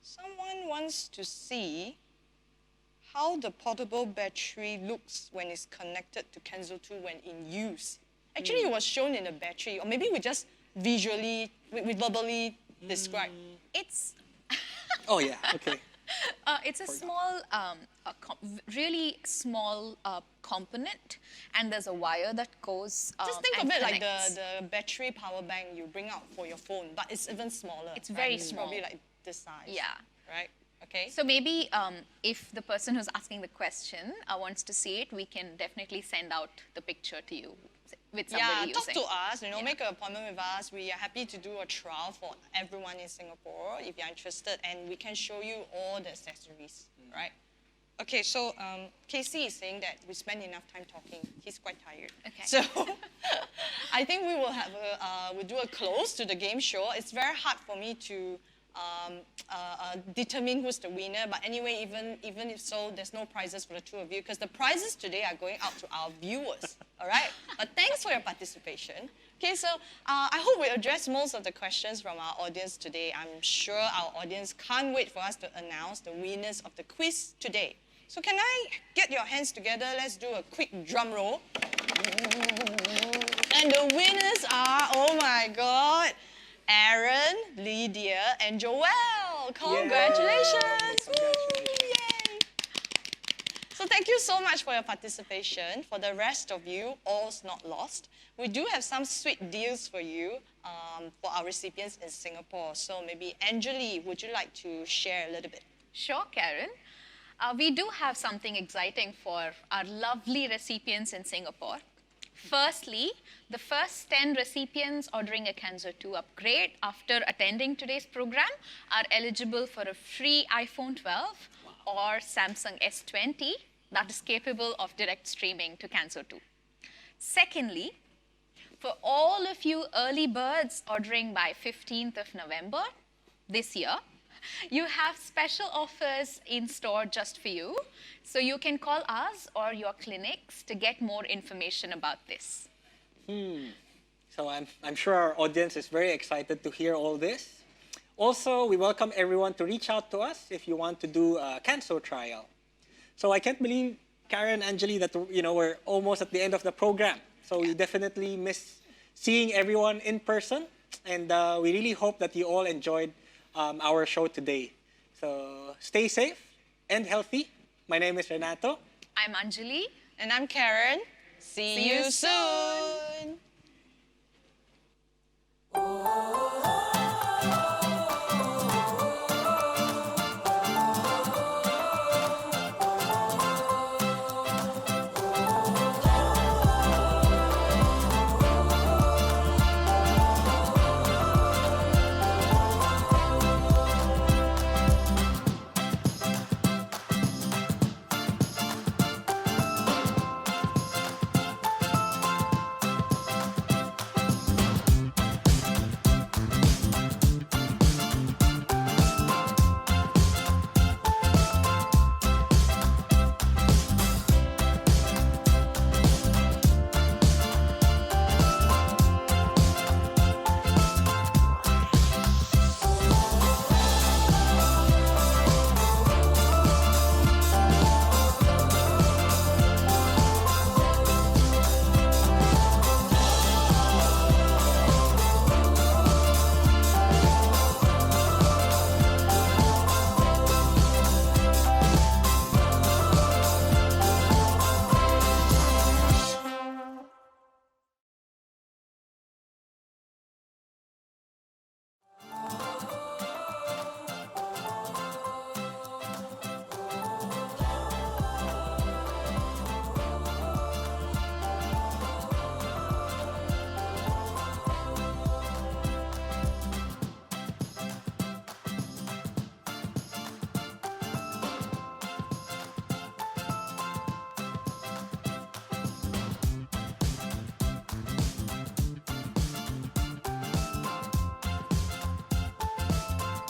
Someone wants to see how the portable battery looks when it's connected to Kanso 2 when in use. Actually, it was shown in the battery, or maybe we just visually, we verbally describe. It's Oh, yeah, okay. it's a small, really small component, and there's a wire that goes. Just think and of it like connects. the battery power bank you bring out for your phone, but it's even smaller. It's right? very It's small. probably like this size. Yeah. Right? Okay. So maybe if the person who's asking the question wants to see it, we can definitely send out the picture to you with somebody talk using. to us, make an appointment with us. We are happy to do a trial for everyone in Singapore if you're interested, and we can show you all the accessories, right? Okay, so Casey is saying that we spend enough time talking. He's quite tired. Okay. So I think we will have we'll do a close to the game show. It's very hard for me to determine who's the winner. But anyway, even if so, there's no prizes for the two of you because the prizes today are going out to our viewers. All right. But thanks for your participation. Okay, so I hope we addressed most of the questions from our audience today. I'm sure our audience can't wait for us to announce the winners of the quiz today. So can I get your hands together? Let's do a quick drum roll. And the winners are, oh my God, Aaron, Lydia, and Joelle. Congratulations! Woo, yay. So thank you so much for your participation. For the rest of you, all's not lost. We do have some sweet deals for you for our recipients in Singapore. So maybe Anjali, would you like to share a little bit? Sure, Karen. We do have something exciting for our lovely recipients in Singapore. Firstly, the first 10 recipients ordering a Kanso 2 upgrade after attending today's program are eligible for a free iPhone 12 or Samsung S20 that is capable of direct streaming to Kanso 2. Secondly, for all of you early birds ordering by 15th of November this year, you have special offers in store just for you. So you can call us or your clinics to get more information about this. So I'm sure our audience is very excited to hear all this. Also, we welcome everyone to reach out to us if you want to do a Kanso trial. So I can't believe, Karen, Anjali, that we're almost at the end of the program. So we definitely miss seeing everyone in person, and we really hope that you all enjoyed our show today. So stay safe and healthy. My name is Renato. I'm Anjali. And I'm Karen. See you soon.